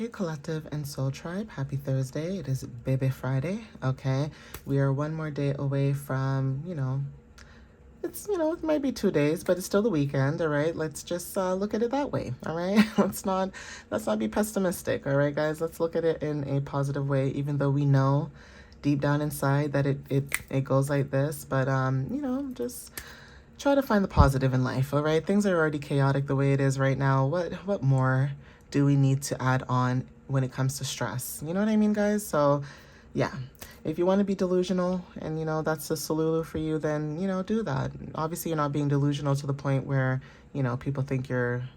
Hey Collective and Soul Tribe, happy Thursday. It is Baby Friday, okay? We are one more day away from, it might be 2 days, but it's still the weekend, all right? Let's just look at it that way, all right? Let's not be pessimistic, all right, guys? Let's look at it in a positive way, even though we know deep down inside that it goes like this, but just try to find the positive in life, all right? Things are already chaotic the way it is right now. What more do we need to add on when it comes to stress? You know what I mean, guys? So, yeah. If you want to be delusional and, that's a solulu for you, then, do that. Obviously, you're not being delusional to the point where, people think you're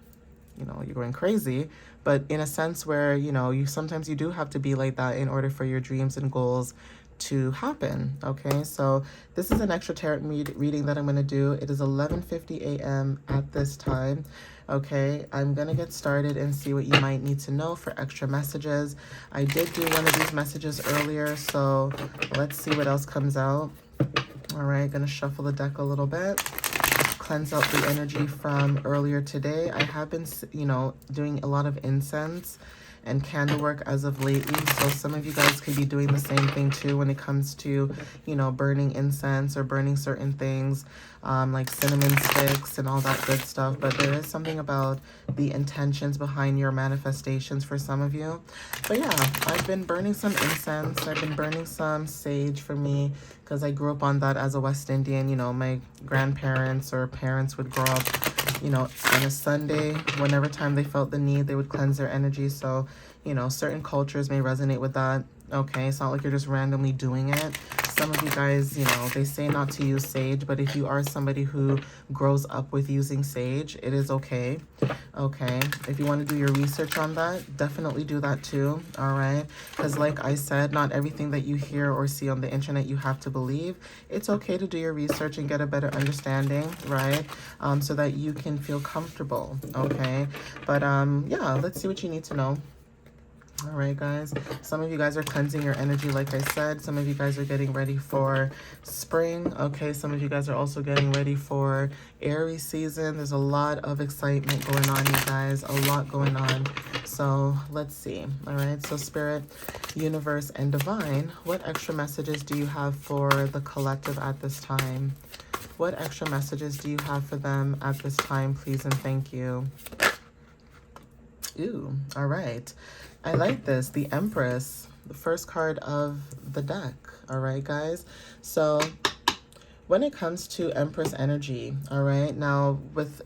going crazy, but in a sense where, you sometimes you do have to be like that in order for your dreams and goals to happen. Okay, so this is an extra tarot reading that I'm going to do. It is 11:50 a.m. at this time. Okay, I'm going to get started and see what you might need to know for extra messages. I did do one of these messages earlier, so let's see what else comes out. All right, going to shuffle the deck a little bit, cleanse out the energy from earlier today. I have been, doing a lot of incense and candle work as of lately, so some of you guys could be doing the same thing too when it comes to, burning incense or burning certain things, like cinnamon sticks and all that good stuff. But there is something about the intentions behind your manifestations for some of you. But yeah, I've been burning some incense. I've been burning some sage for me because I grew up on that as a West Indian. My grandparents or parents would grow up, on a Sunday, whenever time they felt the need, they would cleanse their energy. So, certain cultures may resonate with that. Okay, it's not like you're just randomly doing it. Some of you guys, they say not to use sage, but if you are somebody who grows up with using sage, it is okay. Okay, if you want to do your research on that, definitely do that too, all right? Because like I said, not everything that you hear or see on the internet you have to believe. It's okay to do your research and get a better understanding, right? So that you can feel comfortable, okay? But yeah, let's see what you need to know. All right, guys. Some of you guys are cleansing your energy, like I said. Some of you guys are getting ready for spring. Okay, some of you guys are also getting ready for Aries season. There's a lot of excitement going on, you guys. A lot going on. So let's see. All right, so Spirit, Universe, and Divine, what extra messages do you have for the collective at this time? What extra messages do you have for them at this time, please and thank you? Ooh, all right. I like this. The Empress, the first card of the deck. All right, guys. So when it comes to Empress energy, all right, now with,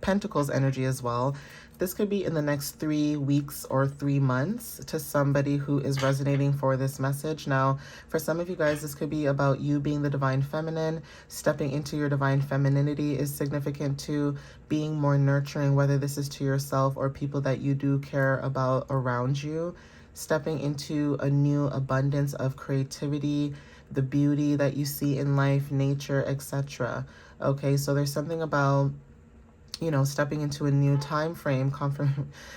Pentacles energy as well, this could be in the next 3 weeks or 3 months to somebody who is resonating for this message. Now, for some of you guys, this could be about you being the divine feminine. Stepping into your divine femininity is significant to being more nurturing, whether this is to yourself or people that you do care about around you. Stepping into a new abundance of creativity, the beauty that you see in life, nature, etc. Okay, so there's something about stepping into a new time frame,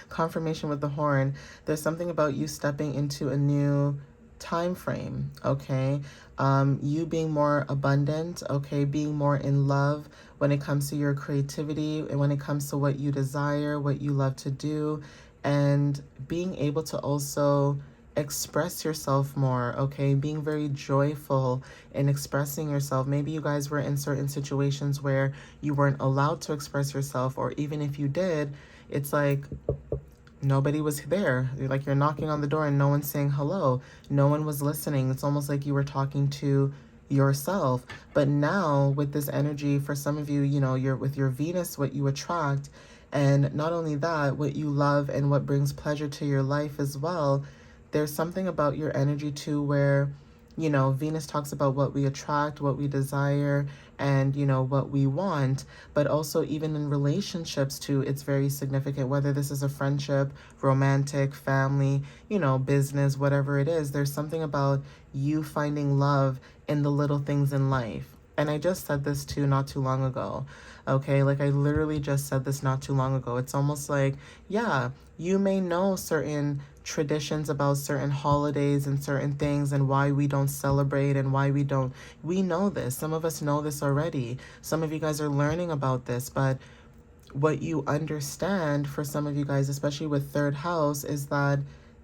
confirmation with the horn. There's something about you stepping into a new time frame, okay? You being more abundant, okay? Being more in love when it comes to your creativity and when it comes to what you desire, what you love to do, and being able to also express yourself more, okay? Being very joyful in expressing yourself. Maybe you guys were in certain situations where you weren't allowed to express yourself, or even if you did, it's like nobody was there. Like you're knocking on the door and no one's saying hello. No one was listening. It's almost like you were talking to yourself. But now with this energy, for some of you, you're with your Venus, what you attract, and not only that, what you love and what brings pleasure to your life as well. There's something about your energy too where, Venus talks about what we attract, what we desire, and, what we want. But also even in relationships too, it's very significant, whether this is a friendship, romantic, family, business, whatever it is. There's something about you finding love in the little things in life. And I just said this too not too long ago. Okay, like I literally just said this not too long ago. It's almost like, yeah, you may know certain traditions about certain holidays and certain things and why we don't celebrate and why we don't. We know this. Some of us know this already. Some of you guys are learning about this, but what you understand for some of you guys, especially with third house, is that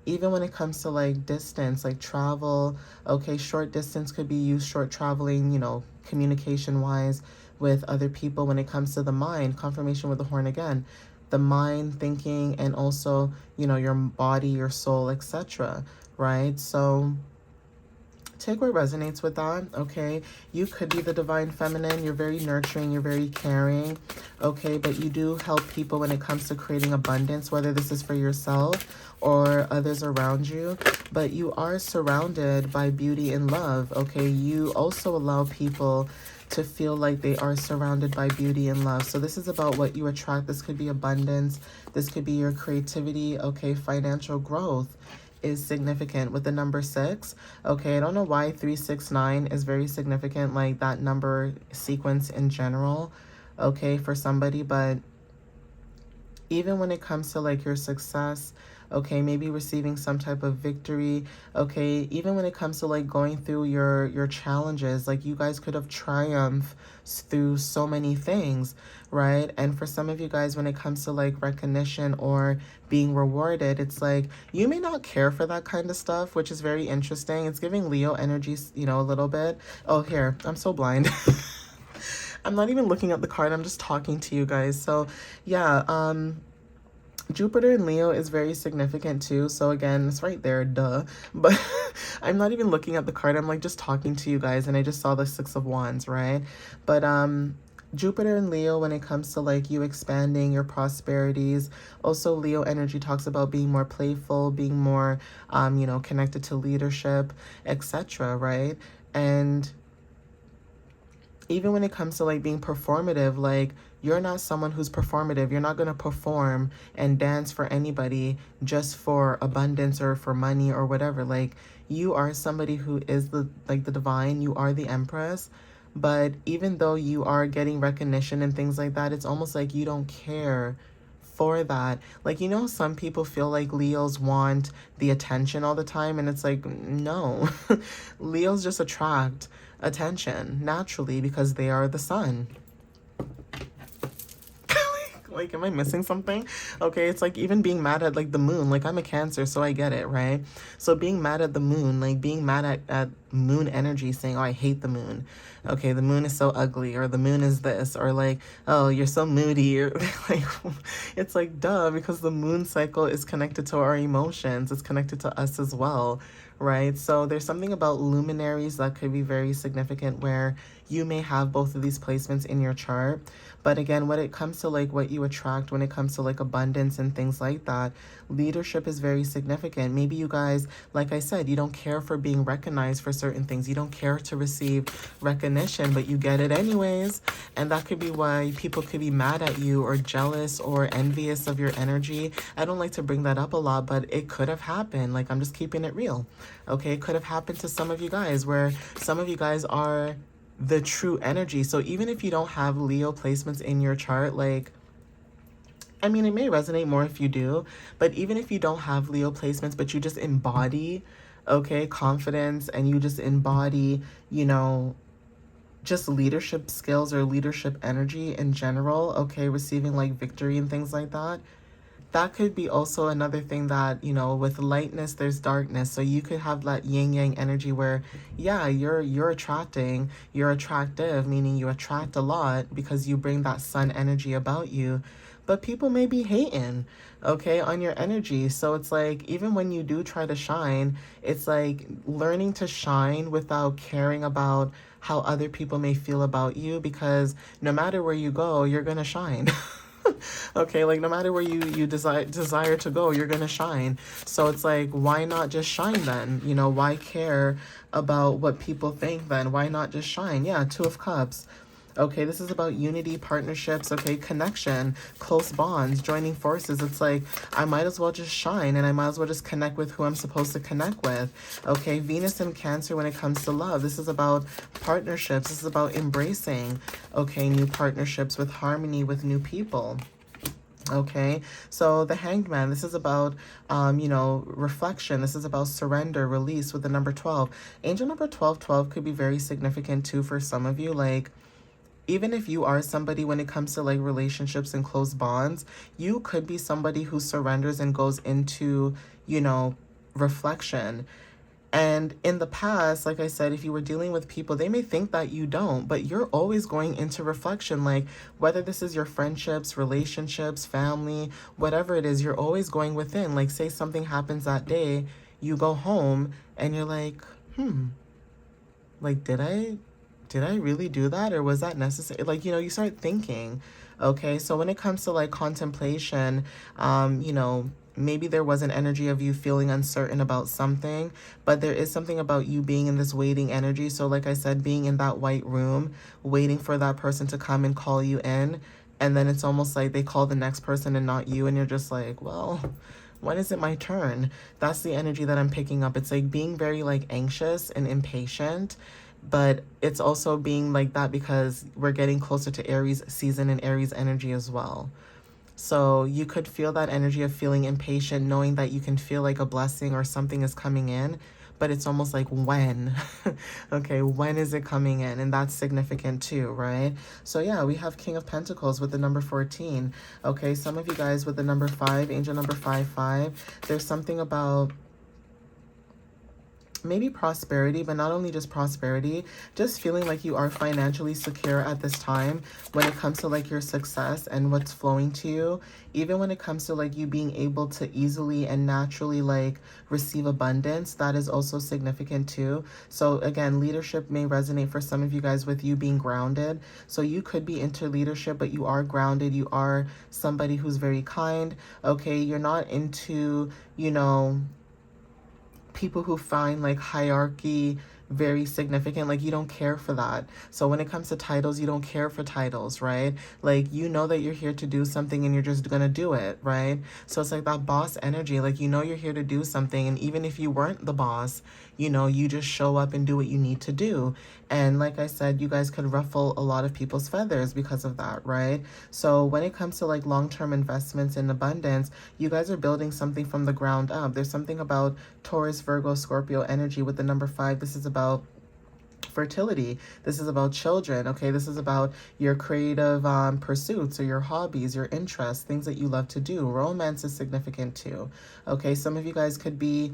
even when it comes to like distance, like travel, okay, short distance could be used, short traveling, communication wise with other people. When it comes to the mind, confirmation with the horn again, the mind, thinking, and also, your body, your soul, etc. Right? So take what resonates with that, okay? You could be the divine feminine. You're very nurturing. You're very caring, okay? But you do help people when it comes to creating abundance, whether this is for yourself or others around you. But you are surrounded by beauty and love, okay? You also allow people to feel like they are surrounded by beauty and love. So this is about what you attract. This could be abundance. This could be your creativity, okay? Financial growth is significant with the number 6. Okay, I don't know why 369 is very significant, like that number sequence in general, okay, for somebody. But even when it comes to like your success, okay, maybe receiving some type of victory, okay, even when it comes to like going through your challenges, like you guys could have triumphed through so many things, right? And for some of you guys, when it comes to like recognition or being rewarded, it's like you may not care for that kind of stuff, which is very interesting. It's giving Leo energy, a little bit. Oh, here, I'm so blind. I'm not even looking at the card, I'm just talking to you guys. So yeah, Jupiter in Leo is very significant too. So again, it's right there, duh. But I'm not even looking at the card. I'm like just talking to you guys, and I just saw the 6 of Wands, right? But Jupiter in Leo, when it comes to like you expanding your prosperities. Also, Leo energy talks about being more playful, being more connected to leadership, etc., right? And even when it comes to like being performative, like you're not someone who's performative. You're not going to perform and dance for anybody just for abundance or for money or whatever. Like you are somebody who is the divine. You are the empress. But even though you are getting recognition and things like that, it's almost like you don't care for that. Like, some people feel like Leos want the attention all the time, and it's like, no. Leos just attract attention naturally because they are the sun. Like, am I missing something? Okay, it's like even being mad at like the moon. Like, I'm a Cancer, so I get it, right? So being mad at the moon, like being mad at moon energy, saying, oh, I hate the moon. Okay, the moon is so ugly, or the moon is this, or like, oh, you're so moody. Or like, it's like, duh, because the moon cycle is connected to our emotions. It's connected to us as well, right? So there's something about luminaries that could be very significant where you may have both of these placements in your chart. But again, when it comes to like what you attract, when it comes to like abundance and things like that, leadership is very significant. Maybe you guys, like I said, you don't care for being recognized for certain things. You don't care to receive recognition, but you get it anyways. And that could be why people could be mad at you or jealous or envious of your energy. I don't like to bring that up a lot, but it could have happened. Like, I'm just keeping it real. Okay, it could have happened to some of you guys where some of you guys are the true energy. So even if you don't have Leo placements in your chart, like, I mean, it may resonate more if you do, but even if you don't have Leo placements, but you just embody, okay, confidence, and you just embody, just leadership skills or leadership energy in general, okay, receiving like victory and things like that. That could be also another thing that, with lightness, there's darkness. So you could have that yin yang energy where, yeah, you're attracting, you're attractive, meaning you attract a lot because you bring that sun energy about you. But people may be hating, okay, on your energy. So it's like, even when you do try to shine, it's like learning to shine without caring about how other people may feel about you, because no matter where you go, you're going to shine. Okay, like no matter where you desire to go, you're gonna shine. So it's like, why not just shine then? Why care about what people think then? Why not just shine? Yeah, 2 of Cups. Okay, this is about unity, partnerships, okay, connection, close bonds, joining forces. It's like, I might as well just shine, and I might as well just connect with who I'm supposed to connect with. Okay, Venus and Cancer when it comes to love. This is about partnerships. This is about embracing, okay, new partnerships with harmony with new people. Okay, so the Hanged Man, this is about, reflection. This is about surrender, release with the number 12. Angel number 1212 could be very significant too for some of you. Like, even if you are somebody when it comes to like relationships and close bonds, you could be somebody who surrenders and goes into, reflection. And in the past, like I said, if you were dealing with people, they may think that you don't, but you're always going into reflection. Like whether this is your friendships, relationships, family, whatever it is, you're always going within. Like say something happens that day, you go home and you're like, like did I really do that, or was that necessary? Like, you start thinking. Okay, so when it comes to like contemplation, maybe there was an energy of you feeling uncertain about something, but there is something about you being in this waiting energy. So like I said, being in that white room, waiting for that person to come and call you in, and then it's almost like they call the next person and not you, and you're just like, well, when is it my turn? That's the energy that I'm picking up. It's like being very like anxious and impatient, but it's also being like that because we're getting closer to Aries season and Aries energy as well. So you could feel that energy of feeling impatient, knowing that you can feel like a blessing or something is coming in, but it's almost like when. Okay, when is it coming in? And that's significant too, right? So yeah, we have King of Pentacles with the number 14. Okay, some of you guys with the number 5, angel number 5. There's something about maybe prosperity, but not only just prosperity, just feeling like you are financially secure at this time when it comes to like your success and what's flowing to you. Even when it comes to like you being able to easily and naturally like receive abundance, that is also significant too. So again, leadership may resonate for some of you guys with you being grounded. So you could be into leadership, but you are grounded. You are somebody who's very kind. Okay, you're not into, people who find like hierarchy very significant. Like you don't care for that. So when it comes to titles, you don't care for titles, right? Like you know that you're here to do something and you're just gonna do it, right? So it's like that boss energy. Like you're here to do something, and even if you weren't the boss, you just show up and do what you need to do. And like I said, you guys could ruffle a lot of people's feathers because of that, right? So when it comes to like long-term investments in abundance, you guys are building something from the ground up. There's something about Taurus, Virgo, Scorpio energy with the number 5. This is about fertility. This is about children. Okay, this is about your creative pursuits or your hobbies, your interests, things that you love to do. Romance is significant too. Okay, some of you guys could be,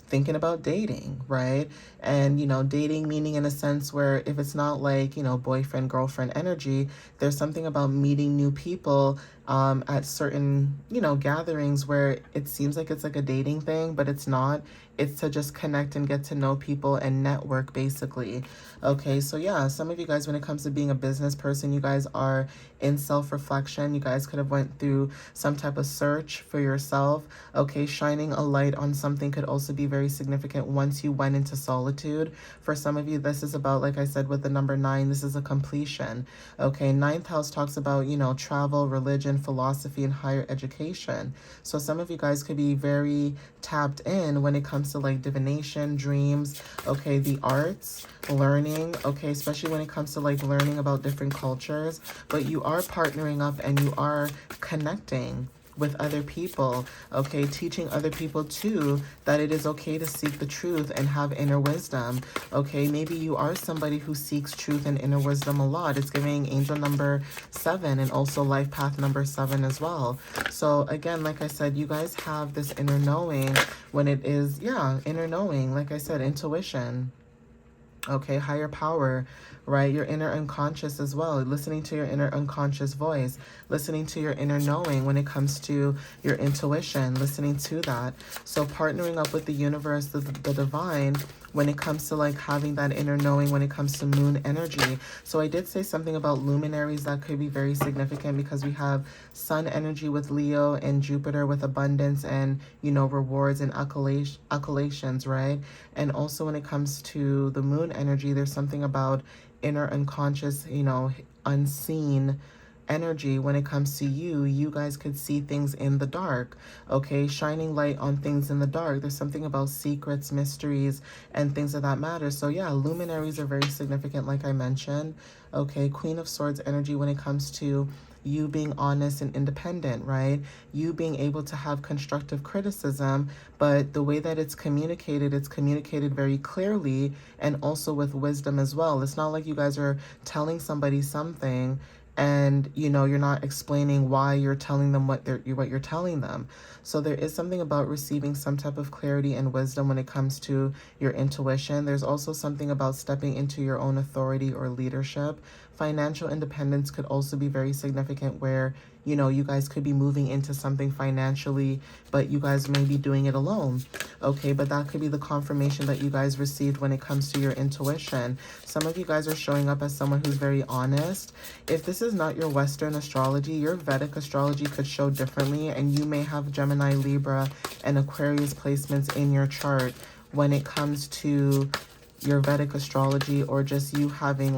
thinking about dating, right? And, dating meaning in a sense where if it's not like, boyfriend, girlfriend energy, there's something about meeting new people at certain, gatherings where it seems like it's like a dating thing, but it's not. It's to just connect and get to know people and network, basically. Okay, so yeah, some of you guys, when it comes to being a business person, you guys are in self-reflection. You guys could have went through some type of search for yourself. Okay, shining a light on something could also be very significant once you went into solitude. For some of you, this is about, like I said, with the number 9, this is a completion. Okay, 9th house talks about, travel, religion, philosophy, and higher education. So some of you guys could be very tapped in when it comes to like divination, dreams, okay, the arts, learning, okay, especially when it comes to like learning about different cultures. But you are partnering up and you are connecting with other people, okay, teaching other people too that it is okay to seek the truth and have inner wisdom. Okay, maybe you are somebody who seeks truth and inner wisdom a lot. It's giving angel number 7 and also life path number 7 as well. So again, like I said, you guys have this inner knowing when it is, inner knowing, like I said, intuition. Okay, higher power, right? Your inner unconscious as well. Listening to your inner unconscious voice, listening to your inner knowing when it comes to your intuition, listening to that. So partnering up with the universe, the divine, when it comes to like having that inner knowing when it comes to moon energy. So I did say something about luminaries that could be very significant because we have sun energy with Leo and Jupiter with abundance and, rewards and accolations, right? And also when it comes to the moon energy, there's something about inner unconscious, unseen energy. When it comes to you guys could see things in the dark, okay, shining light on things in the dark. There's something about secrets, mysteries, and things of that matter. So yeah, luminaries are very significant, like I mentioned. Okay, Queen of Swords energy when it comes to you being honest and independent, right? You being able to have constructive criticism, but the way that it's communicated very clearly and also with wisdom as well. It's not like you guys are telling somebody something and you're not explaining why you're telling them what you're telling them. So there is something about receiving some type of clarity and wisdom when it comes to your intuition. There's also something about stepping into your own authority or leadership. Financial independence could also be very significant, where you guys could be moving into something financially, but you guys may be doing it alone. Okay, but that could be the confirmation that you guys received when it comes to your intuition. Some of you guys are showing up as someone who's very honest. If this is not your Western astrology, your Vedic astrology could show differently, and you may have Gemini, Libra, and Aquarius placements in your chart when it comes to your Vedic astrology, or just you having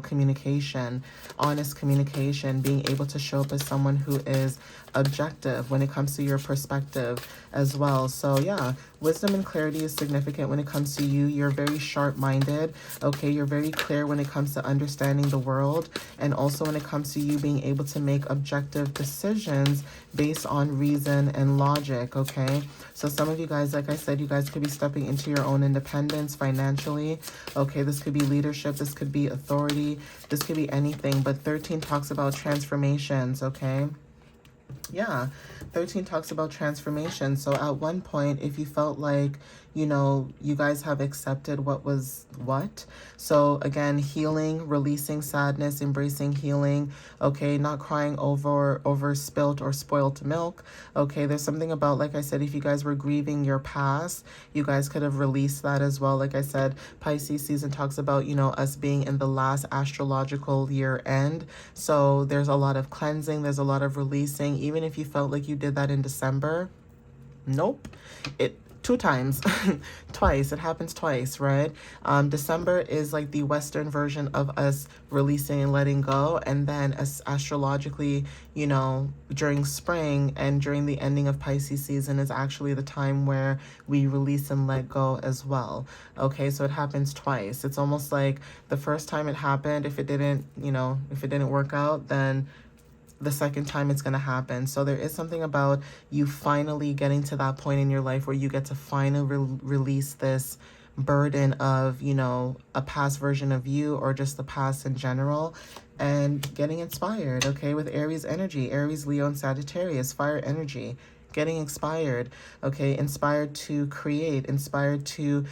communication, honest communication, being able to show up as someone who is objective when it comes to your perspective as well. So yeah, wisdom and clarity is significant when it comes to you. You're very sharp-minded, okay? You're very clear when it comes to understanding the world, and also when it comes to you being able to make objective decisions based on reason and logic, okay? So some of you guys, like I said, you guys could be stepping into your own independence financially, okay? This could be leadership, this could be authority, this could be anything, but 13 talks about transformations, okay? Yeah, 13 talks about transformation. So at one point, if you felt like, you guys have accepted what was what. So again, healing, releasing sadness, embracing healing, okay, not crying over spilt or spoiled milk, okay. There's something about, like I said, if you guys were grieving your past, you guys could have released that as well. Like I said, Pisces season talks about, us being in the last astrological year end. So there's a lot of cleansing, there's a lot of releasing. Even if you felt like you did that in December, nope. It 2 times, twice. It happens twice, right? December is like the Western version of us releasing and letting go. And then as astrologically, during spring and during the ending of Pisces season is actually the time where we release and let go as well. Okay, so it happens twice. It's almost like the first time it happened, if it didn't work out, then the second time it's going to happen. So there is something about you finally getting to that point in your life where you get to finally release this burden of, a past version of you, or just the past in general, and getting inspired, okay, with Aries energy, Aries, Leo, and Sagittarius, fire energy. Getting inspired, okay, inspired to create, inspired to,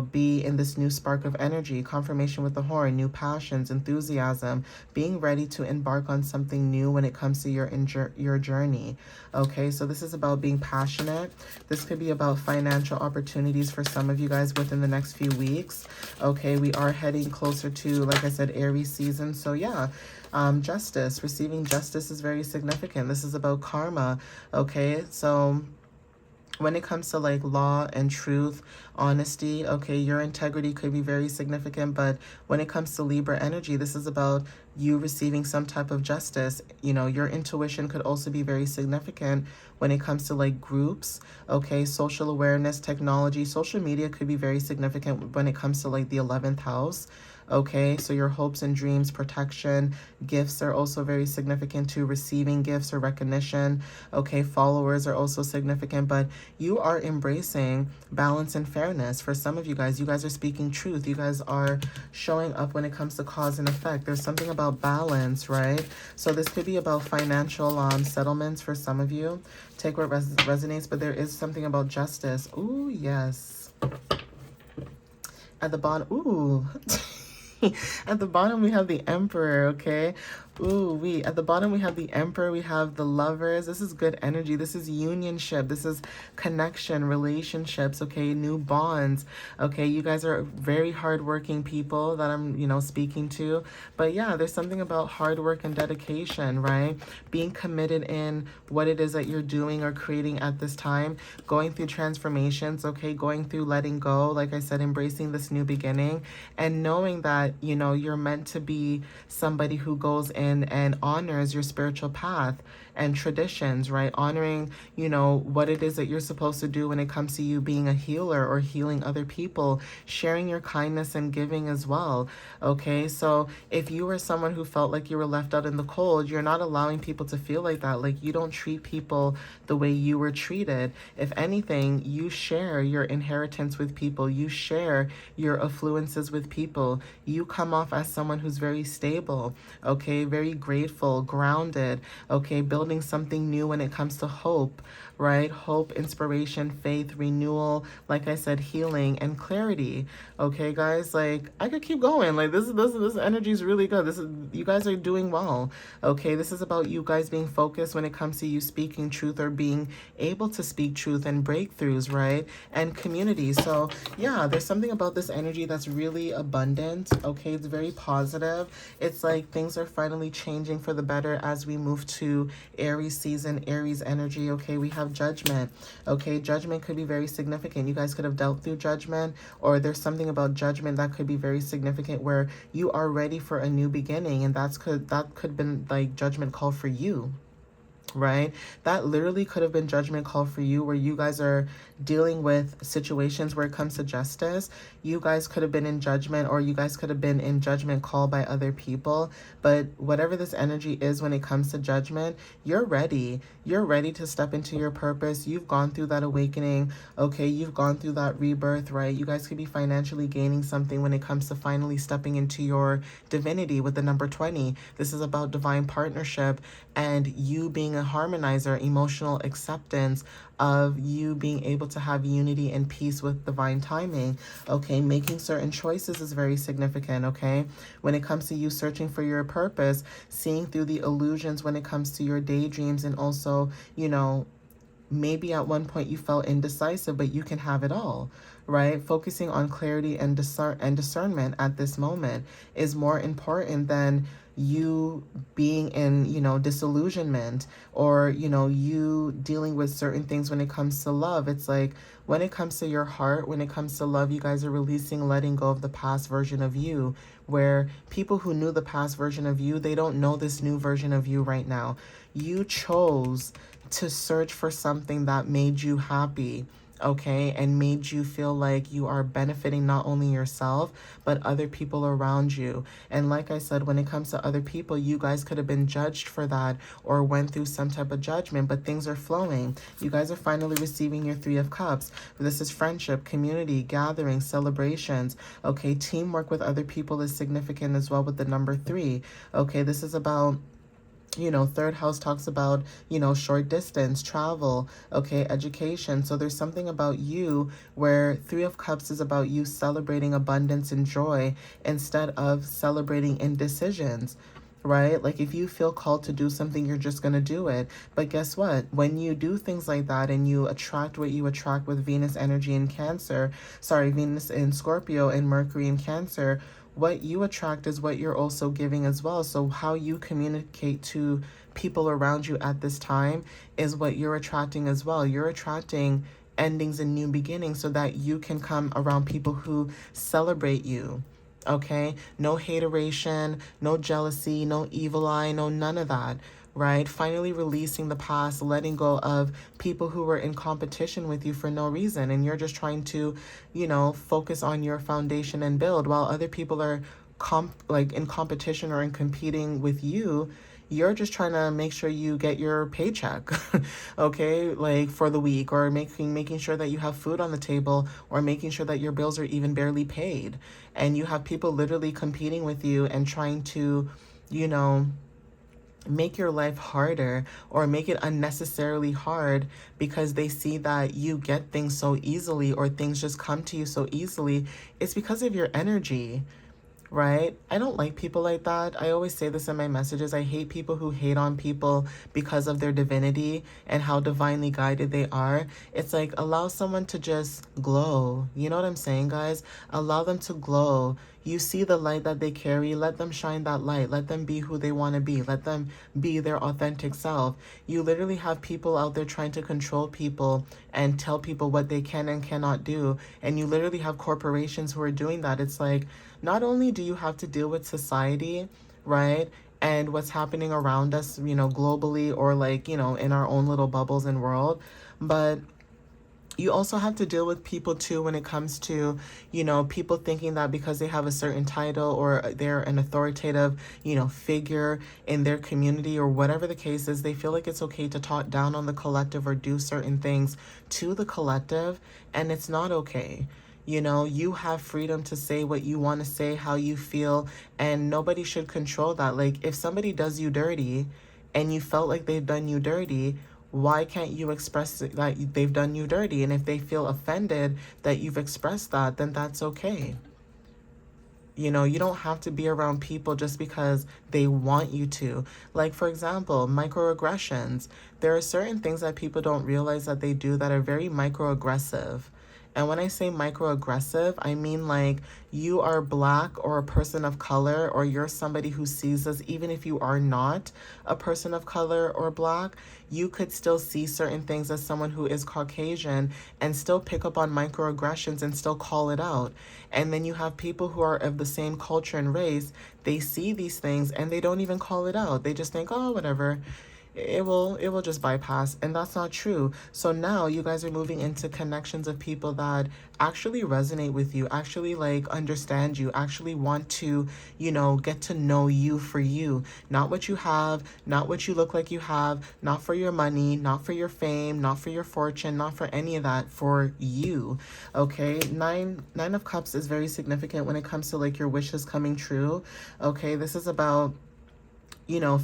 be in this new spark of energy, confirmation with the horn, new passions, enthusiasm, being ready to embark on something new when it comes to your journey, okay? So this is about being passionate. This could be about financial opportunities for some of you guys within the next few weeks, okay? We are heading closer to, like I said, Aries season, so yeah. Justice, receiving justice is very significant. This is about karma, okay? So when it comes to like law and truth, honesty, okay, your integrity could be very significant. But when it comes to Libra energy, this is about you receiving some type of justice. Your intuition could also be very significant when it comes to like groups, okay, social awareness, technology, social media could be very significant when it comes to like the 11th house. Okay, so your hopes and dreams, protection, gifts are also very significant too. Receiving gifts or recognition. Okay, followers are also significant, but you are embracing balance and fairness. For some of you guys are speaking truth. You guys are showing up when it comes to cause and effect. There's something about balance, right? So this could be about financial settlements for some of you. Take what resonates, but there is something about justice. Ooh, yes. At the bottom, ooh. At the bottom, we have the Emperor, okay? Ooh, at the bottom, we have the Emperor, we have the Lovers. This is good energy. This is unionship. This is connection, relationships, okay? New bonds, okay? You guys are very hardworking people that I'm, speaking to. But yeah, there's something about hard work and dedication, right? Being committed in what it is that you're doing or creating at this time. Going through transformations, okay? Going through letting go, like I said, embracing this new beginning. And knowing that, you're meant to be somebody who goes in and honors your spiritual path and traditions, right? Honoring, you know, what it is that you're supposed to do when it comes to you being a healer or healing other people, sharing your kindness and giving as well. Okay, so if you were someone who felt like you were left out in the cold, you're not allowing people to feel like that. Like, you don't treat people the way you were treated. If anything, you share your inheritance with people, you share your affluences with people. You come off as someone who's very stable, okay, very grateful, grounded, okay, building something new when it comes to hope, right? Hope, inspiration, faith, renewal, like I said, healing and clarity. Okay, guys, like, I could keep going. Like, this energy is really good. This is, you guys are doing well. Okay, this is about you guys being focused when it comes to you speaking truth or being able to speak truth and breakthroughs, right? And community. So yeah, there's something about this energy that's really abundant. Okay, it's very positive. It's like things are finally changing for the better as we move to Aries season, Aries energy. Okay, we have judgment. Okay, judgment could be very significant. You guys could have dealt through judgment, or there's something about judgment that could be very significant where you are ready for a new beginning, and that could have been like judgment call for you, right? That literally could have been judgment call for you, where you guys are dealing with situations where it comes to justice. You guys could have been in judgment, or you guys could have been in judgment call by other people. But whatever this energy is when it comes to judgment, you're ready. You're ready to step into your purpose. You've gone through that awakening. Okay, you've gone through that rebirth, right? You guys could be financially gaining something when it comes to finally stepping into your divinity with the number 20. This is about divine partnership and you being a harmonizer, emotional acceptance of you being able to have unity and peace with divine timing. Okay, making certain choices is very significant. Okay, when it comes to you searching for your purpose, seeing through the illusions when it comes to your daydreams, and also, you know, maybe at one point you felt indecisive, but you can have it all, right? Focusing on clarity and discernment at this moment is more important than you being in, you know, disillusionment, or, you know, you dealing with certain things when it comes to love. It's like when it comes to your heart, when it comes to love, you guys are releasing, letting go of the past version of you, where people who knew the past version of you, they don't know this new version of you right now. You chose to search for something that made you happy, okay, and made you feel like you are benefiting not only yourself, but other people around you. And like I said, when it comes to other people, you guys could have been judged for that or went through some type of judgment, but things are flowing. You guys are finally receiving your Three of Cups. This is friendship, community, gatherings, celebrations. Okay, teamwork with other people is significant as well with the number 3. Okay, this is about, you know, third house talks about, you know, short distance travel, okay, education. So there's something about you where Three of Cups is about you celebrating abundance and joy instead of celebrating indecisions, right? Like, if you feel called to do something, you're just going to do it. But guess what? When you do things like that and you attract what you attract with Venus energy in Cancer, Venus in Scorpio and Mercury in Cancer, what you attract is what you're also giving as well. So how you communicate to people around you at this time is what you're attracting as well. You're attracting endings and new beginnings so that you can come around people who celebrate you. Okay? No hateration, no jealousy, no evil eye, no none of that. Right? Finally releasing the past, letting go of people who were in competition with you for no reason. And you're just trying to, you know, focus on your foundation and build, while other people are in competition or in competing with you. You're just trying to make sure you get your paycheck, okay, like for the week, or making sure that you have food on the table, or making sure that your bills are even barely paid. And you have people literally competing with you and trying to, you know, make your life harder or make it unnecessarily hard because they see that you get things so easily or things just come to you so easily. It's because of your energy, right? I don't like people like that. I always say this in my messages. I hate people who hate on people because of their divinity and how divinely guided they are. It's like, allow someone to just glow. You know what I'm saying, guys? Allow them to glow. You see the light that they carry. Let them shine that light. Let them be who they want to be. Let them be their authentic self. You literally have people out there trying to control people and tell people what they can and cannot do. And you literally have corporations who are doing that. It's like, not only do you have to deal with society, right, and what's happening around us, globally, or like, in our own little bubbles and world. But you also have to deal with people too when it comes to, people thinking that because they have a certain title or they're an authoritative, figure in their community or whatever the case is, they feel like it's okay to talk down on the collective or do certain things to the collective, and it's not okay. You have freedom to say what you want to say, how you feel, and nobody should control that. Like, if somebody does you dirty and you felt like they've done you dirty, why can't you express that they've done you dirty? And if they feel offended that you've expressed that, then that's okay. You don't have to be around people just because they want you to. Like, for example, microaggressions. There are certain things that people don't realize that they do that are very microaggressive. And when I say microaggressive, I mean like you are black or a person of color, or you're somebody who sees us, even if you are not a person of color or black, you could still see certain things as someone who is Caucasian and still pick up on microaggressions and still call it out. And then you have people who are of the same culture and race, they see these things and they don't even call it out. They just think, oh, whatever, it will just bypass, and that's not true. So now you guys are moving into connections of people that actually resonate with you, actually like understand you, actually want to, get to know you for you, not what you have, not what you look like you have, not for your money, not for your fame, not for your fortune, not for any of that, for you. Okay, nine of cups is very significant when it comes to like your wishes coming true. Okay, this is about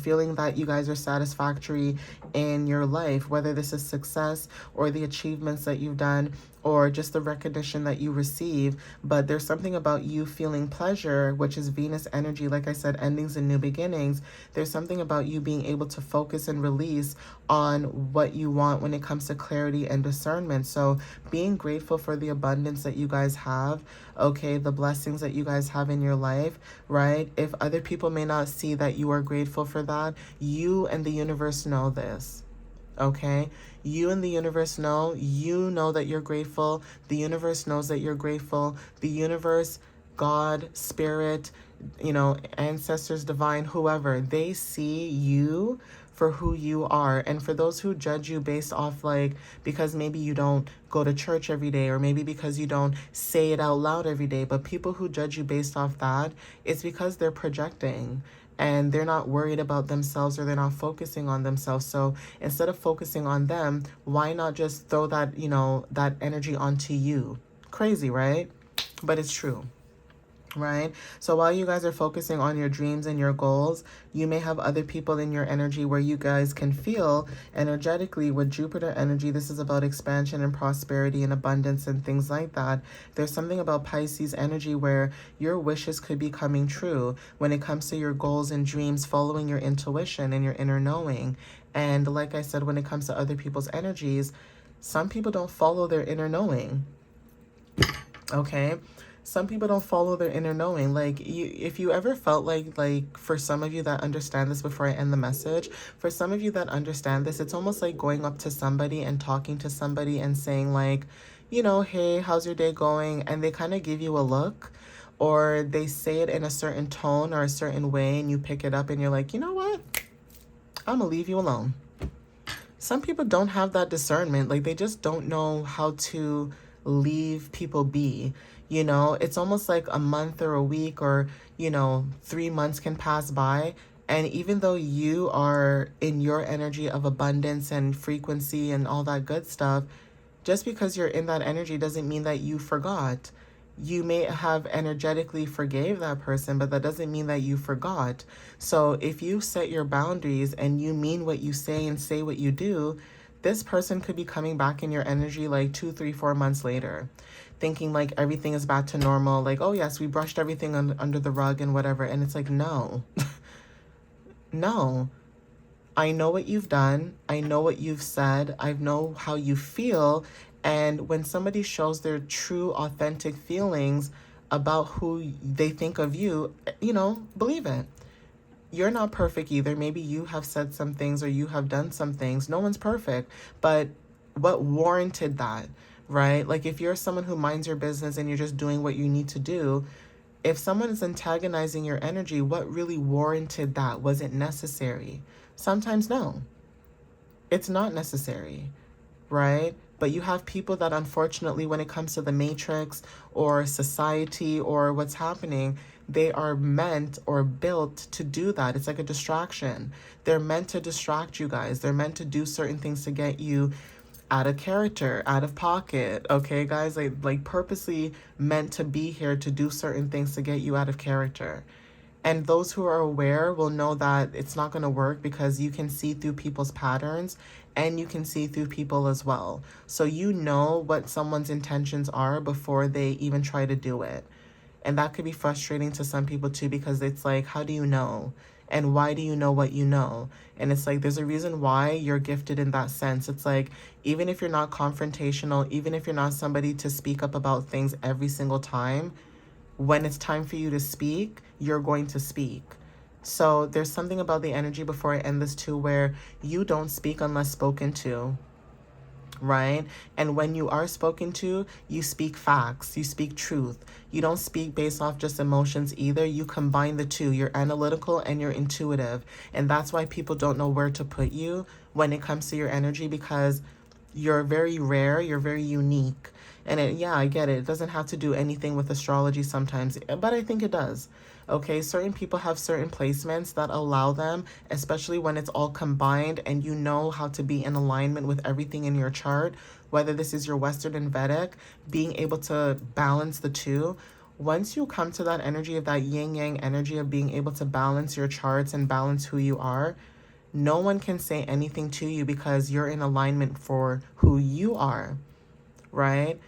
feeling that you guys are satisfactory in your life, whether this is success or the achievements that you've done or just the recognition that you receive. But there's something about you feeling pleasure, which is Venus energy, like I said, endings and new beginnings. There's something about you being able to focus and release on what you want when it comes to clarity and discernment. So being grateful for the abundance that you guys have, okay, the blessings that you guys have in your life, right? If other people may not see that you are grateful for that, you and the universe know this. Okay, you and the universe know, that you're grateful. The universe knows that you're grateful. The universe, God, spirit, ancestors, divine, whoever, they see you for who you are. And for those who judge you based off like, because maybe you don't go to church every day, or maybe because you don't say it out loud every day, but people who judge you based off that, it's because they're projecting and they're not worried about themselves, or they're not focusing on themselves. So instead of focusing on them, why not just throw that, that energy onto you? Crazy, right? But it's true. Right? So while you guys are focusing on your dreams and your goals, you may have other people in your energy where you guys can feel energetically with Jupiter energy. This is about expansion and prosperity and abundance and things like that. There's something about Pisces energy where your wishes could be coming true when it comes to your goals and dreams, following your intuition and your inner knowing. And like I said, when it comes to other people's energies, some people don't follow their inner knowing. Okay? Some people don't follow their inner knowing. Like, if you ever felt like for some of you that understand this, before I end the message, for some of you that understand this, it's almost like going up to somebody and talking to somebody and saying like, hey, how's your day going? And they kind of give you a look, or they say it in a certain tone or a certain way, and you pick it up and you're like, you know what? I'm gonna leave you alone. Some people don't have that discernment. Like, they just don't know how to leave people be. It's almost like a month or a week or, 3 months can pass by. And even though you are in your energy of abundance and frequency and all that good stuff, just because you're in that energy doesn't mean that you forgot. You may have energetically forgave that person, but that doesn't mean that you forgot. So if you set your boundaries and you mean what you say and say what you do, this person could be coming back in your energy like 2, 3, 4 months later, thinking like everything is back to normal. Like, oh yes, we brushed everything under the rug and whatever. And it's like, no, no. I know what you've done. I know what you've said. I know how you feel. And when somebody shows their true, authentic feelings about who they think of you, believe it. You're not perfect either. Maybe you have said some things or you have done some things. No one's perfect. But what warranted that, right? Like, if you're someone who minds your business and you're just doing what you need to do, If someone is antagonizing your energy, what really warranted that? Was it necessary? Sometimes no, it's not necessary, right? But you have people that, unfortunately, when it comes to the matrix or society or what's happening, they are meant or built to do that. It's like a distraction. They're meant to distract you guys. They're meant to do certain things to get you out of character, out of pocket. Okay, guys, like purposely meant to be here to do certain things to get you out of character. And those who are aware will know that it's not going to work, because you can see through people's patterns and you can see through people as well. So you know what someone's intentions are before they even try to do it. And that could be frustrating to some people too, because it's like, how do you know? And why do you know what you know? And it's like, there's a reason why you're gifted in that sense. It's like, even if you're not confrontational, even if you're not somebody to speak up about things every single time, when it's time for you to speak, you're going to speak. So there's something about the energy, before I end this too, where you don't speak unless spoken to, right? And when you are spoken to, you speak facts, you speak truth. You don't speak based off just emotions either. You combine the two. You're analytical and you're intuitive. And that's why people don't know where to put you when it comes to your energy, because you're very rare, you're very unique. And yeah, I get it. It doesn't have to do anything with astrology sometimes, but I think it does. Okay, certain people have certain placements that allow them, especially when it's all combined and you know how to be in alignment with everything in your chart, whether this is your Western and Vedic, being able to balance the two. Once you come to that energy of that yin yang energy of being able to balance your charts and balance who you are, no one can say anything to you, because you're in alignment for who you are, right?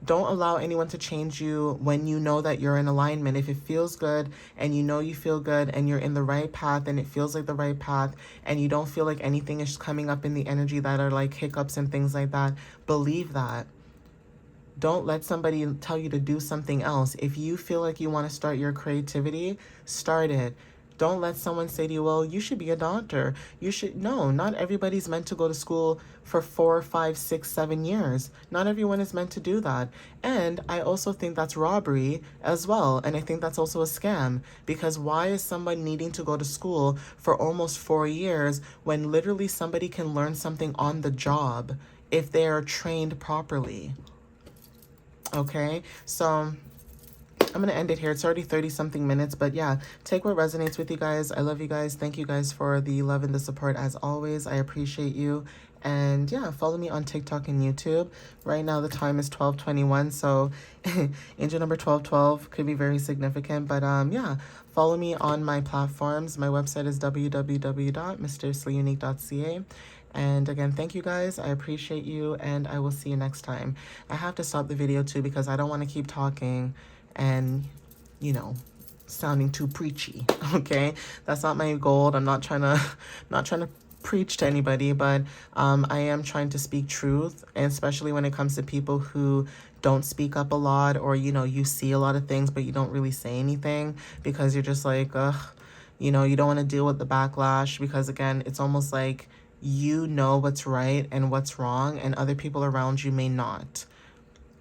Don't allow anyone to change you when you know that you're in alignment. If it feels good and you know you feel good and you're in the right path and it feels like the right path and you don't feel like anything is coming up in the energy that are like hiccups and things like that, believe that. Don't let somebody tell you to do something else. If you feel like you want to start your creativity, start it. Don't let someone say to you, well, you should be a doctor. You should. No, not everybody's meant to go to school for 4, 5, 6, 7 years. Not everyone is meant to do that. And I also think that's robbery as well. And I think that's also a scam, because why is someone needing to go to school for almost 4 years when literally somebody can learn something on the job if they are trained properly? Okay, so I'm going to end it here. It's already 30 something minutes, but yeah, take what resonates with you guys. I love you guys. Thank you guys for the love and the support as always. I appreciate you. And yeah, follow me on TikTok and YouTube. Right now the time is 12:21, so angel number 1212 could be very significant. But yeah, follow me on my platforms. My website is www.mysteriouslyunique.ca. And again, thank you guys. I appreciate you, and I will see you next time. I have to stop the video too, because I don't want to keep talking and, you know, sounding too preachy. Okay, that's not my goal. I'm not trying to preach to anybody, but I am trying to speak truth, and especially when it comes to people who don't speak up a lot, or you see a lot of things but you don't really say anything because you're just like, ugh, you don't want to deal with the backlash, because again, it's almost like you know what's right and what's wrong, and other people around you may not.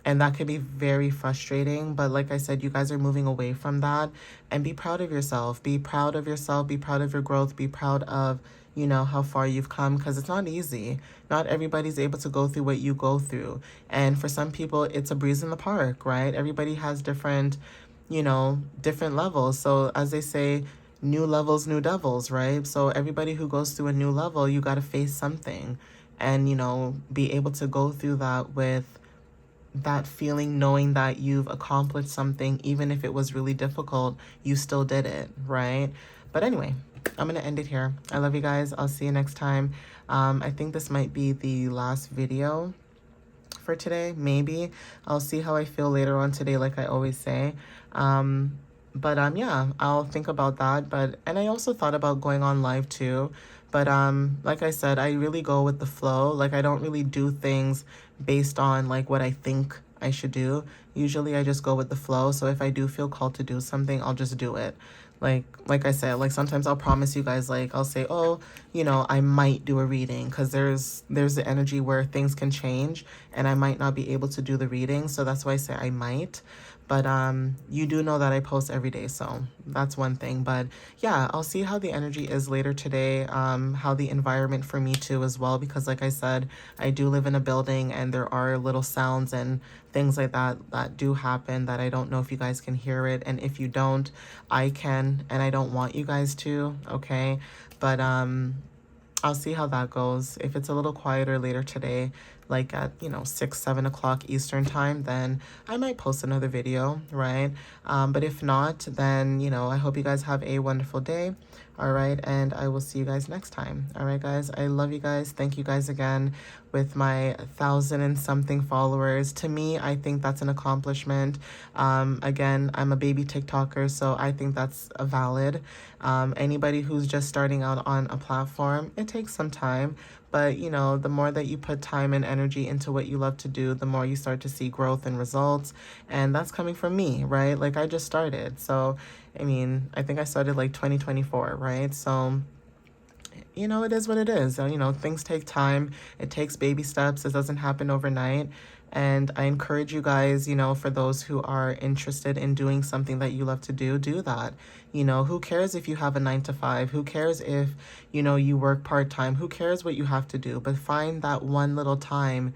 And that could be very frustrating. But like I said, you guys are moving away from that. And be proud of yourself. Be proud of yourself. Be proud of your growth. Be proud of, how far you've come. Because it's not easy. Not everybody's able to go through what you go through. And for some people, it's a breeze in the park, right? Everybody has different levels. So as they say, new levels, new devils, right? So everybody who goes through a new level, you got to face something. And, be able to go through that with that feeling, knowing that you've accomplished something, even if it was really difficult, you still did it, right? But anyway, I'm going to end it here. I love you guys. I'll see you next time. I think this might be the last video for today. Maybe. I'll see how I feel later on today, like I always say. But yeah, I'll think about that. And I also thought about going on live too. But like I said, I really go with the flow. Like, I don't really do things based on like what I think I should do. Usually I just go with the flow. So if I do feel called to do something, I'll just do it. Like I said, like sometimes I'll promise you guys, like I'll say, oh, I might do a reading, because there's the energy where things can change and I might not be able to do the reading. So that's why I say I might. But you do know that I post every day, so that's one thing. But yeah, I'll see how the energy is later today, how the environment for me too as well, because like I said, I do live in a building and there are little sounds and things like that that do happen that I don't know if you guys can hear it. And if you don't, I can, and I don't want you guys to, okay? But I'll see how that goes. If it's a little quieter later today, like at 6, 7 o'clock Eastern time, then I might post another video, right? But if not, then I hope you guys have a wonderful day. All right, and I will see you guys next time. All right, guys, I love you guys. Thank you guys again with my 1,000 and something followers. To me, I think that's an accomplishment. Again, I'm a baby TikToker, so I think that's a valid. Anybody who's just starting out on a platform, it takes some time. But, the more that you put time and energy into what you love to do, the more you start to see growth and results. And that's coming from me, right? Like, I just started. So, I think I started like 2024, right? So, it is what it is. Things take time. It takes baby steps. It doesn't happen overnight. And I encourage you guys, for those who are interested in doing something that you love to do that. Who cares if you have a 9 to 5? Who cares if, you work part-time? Who cares what you have to do? But find that one little time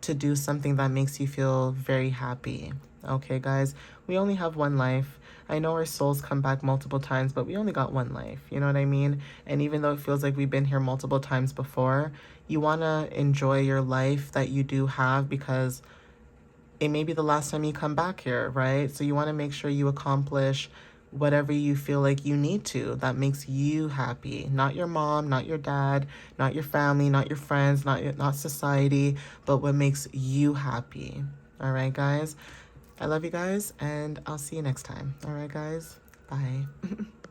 to do something that makes you feel very happy. Okay, guys, we only have one life. I know our souls come back multiple times, but we only got one life. You know what I mean? And even though it feels like we've been here multiple times before, you want to enjoy your life that you do have, because it may be the last time you come back here, right? So you want to make sure you accomplish whatever you feel like you need to, that makes you happy. Not your mom, not your dad, not your family, not your friends, not society, but what makes you happy. All right, guys? I love you guys, and I'll see you next time. All right, guys? Bye.